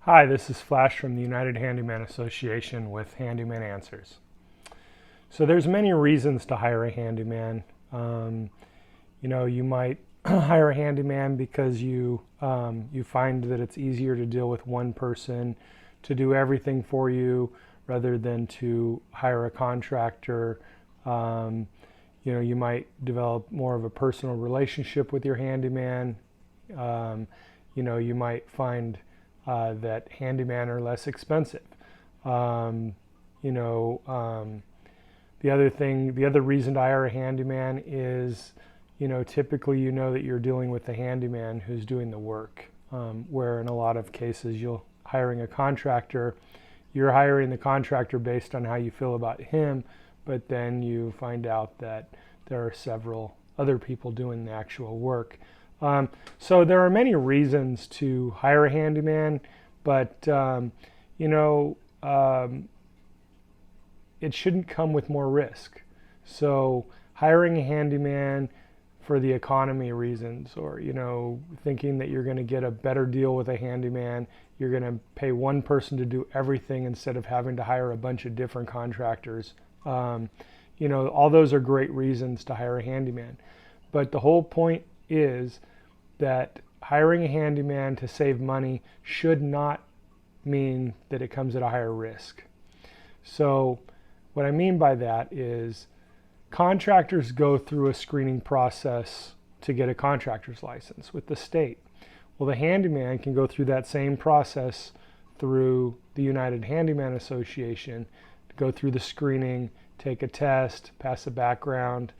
Hi, this is Flash from the United Handyman Association with Handyman Answers. So there's many reasons to hire a handyman. You might hire a handyman because you find that it's easier to deal with one person to do everything for you rather than to hire a contractor. You might develop more of a personal relationship with your handyman. You might find that handyman are less expensive. The other reason to hire a handyman is, typically that you're dealing with the handyman who's doing the work. Where in a lot of cases you're hiring the contractor based on how you feel about him, but then you find out that there are several other people doing the actual work. So there are many reasons to hire a handyman, but it shouldn't come with more risk. So hiring a handyman for the economy reasons, or thinking that you're going to get a better deal with a handyman, you're going to pay one person to do everything instead of having to hire a bunch of different contractors. All those are great reasons to hire a handyman, but the whole point is that hiring a handyman to save money should not mean that it comes at a higher risk. So what I mean by that is contractors go through a screening process to get a contractor's license with the state. Well, the handyman can go through that same process through the United Handyman Association, to go through the screening, take a test, pass a background,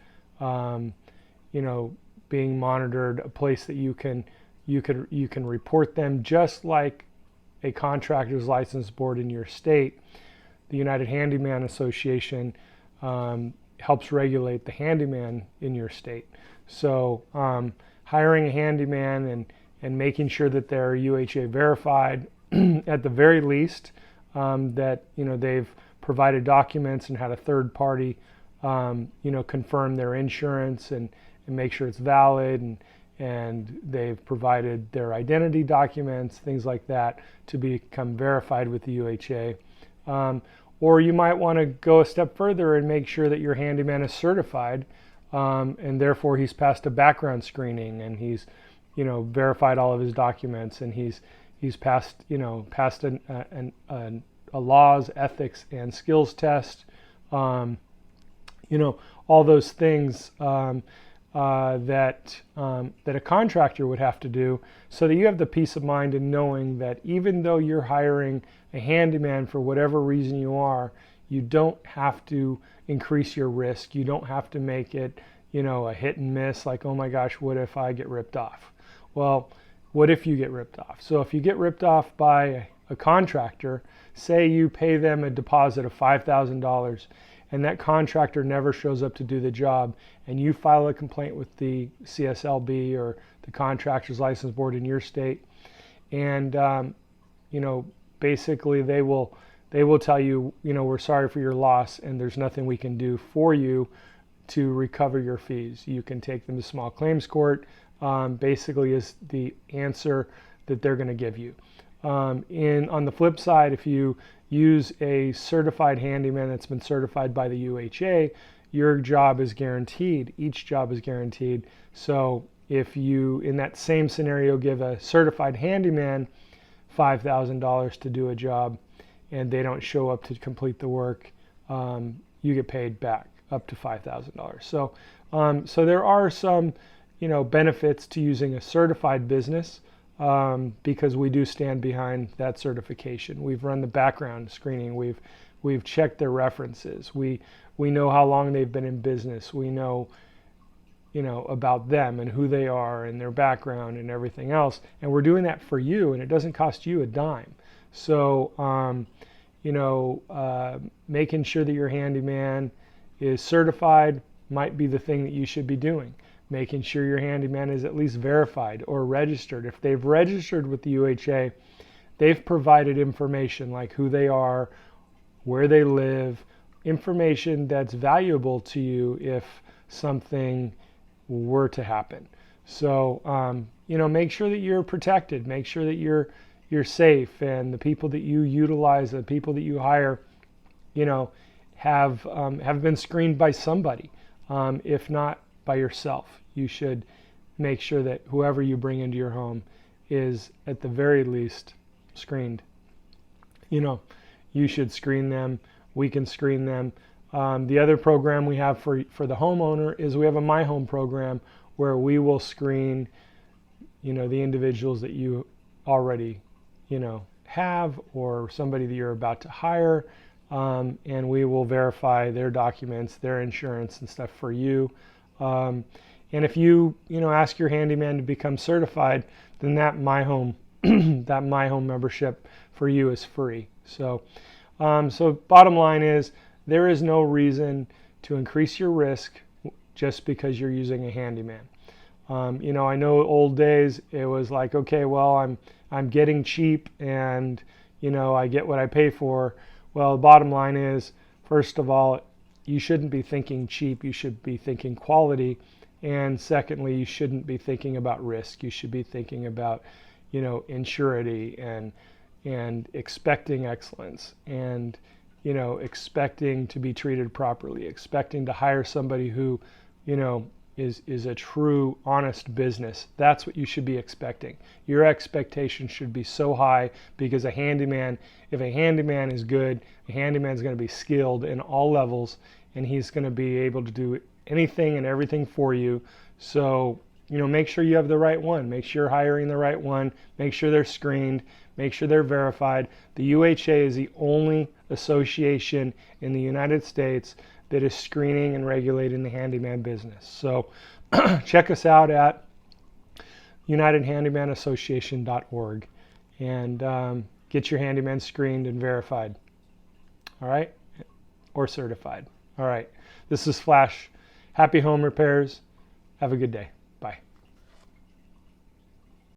being monitored, a place that you can report them just like a contractor's license board in your state. The United Handyman Association helps regulate the handyman in your state. So hiring a handyman and making sure that they're UHA verified at the very least, that they've provided documents and had a third party confirm their insurance and make sure it's valid, and they've provided their identity documents, things like that, to become verified with the UHA. Or you might want to go a step further and make sure that your handyman is certified, and therefore he's passed a background screening, and he's verified all of his documents, and he's passed a laws, ethics, and skills test. All those things that a contractor would have to do, so that you have the peace of mind in knowing that even though you're hiring a handyman for whatever reason you don't have to increase your risk. You don't have to make it a hit and miss, like, oh my gosh, what if I get ripped off? Well, what if you get ripped off? So if you get ripped off by a contractor, say you pay them a deposit of $5,000 and that contractor never shows up to do the job, and you file a complaint with the CSLB or the Contractors License Board in your state, and basically they will tell you, we're sorry for your loss and there's nothing we can do for you to recover your fees. You can take them to small claims court, basically is the answer that they're going to give you. On the flip side, if you use a certified handyman that's been certified by the UHA, your job is guaranteed. Each job is guaranteed. So if you, in that same scenario, give a certified handyman $5,000 to do a job and they don't show up to complete the work, you get paid back up to $5,000. So there are some benefits to using a certified business, because we do stand behind that certification. We've run the background screening. We've checked their references. We know how long they've been in business. We know about them and who they are and their background and everything else. And we're doing that for you, and it doesn't cost you a dime. So making sure that your handyman is certified might be the thing that you should be doing. Making sure your handyman is at least verified or registered. If they've registered with the UHA, they've provided information like who they are, where they live, information that's valuable to you if something were to happen. So, make sure that you're protected. Make sure that you're you're safe, and the people that you utilize, the people that you hire, have been screened by somebody, if not by yourself. You should make sure that whoever you bring into your home is at the very least screened. You should screen them. We can screen them. The other program we have for the homeowner is we have a My Home program where we will screen, the individuals that you already, have, or somebody that you're about to hire, and we will verify their documents, their insurance and stuff for you. And if you, ask your handyman to become certified, then that My Home, that My Home membership for you is free. So bottom line is, there is no reason to increase your risk just because you're using a handyman. I know old days it was like, okay, well, I'm getting cheap, and I get what I pay for. Well, the bottom line is, first of all, you shouldn't be thinking cheap. You should be thinking quality. And secondly, you shouldn't be thinking about risk. You should be thinking about, insurity and expecting excellence, and expecting to be treated properly, expecting to hire somebody who, is a true, honest business. That's what you should be expecting. Your expectation should be so high, because if a handyman is good, a handyman is going to be skilled in all levels, and he's going to be able to do anything and everything for you. So, make sure you have the right one. Make sure you're hiring the right one. Make sure they're screened. Make sure they're verified. The UHA is the only association in the United States that is screening and regulating the handyman business. So check us out at UnitedHandymanAssociation.org and get your handyman screened and verified. All right? Or certified. All right. This is Flash. Happy home repairs. Have a good day.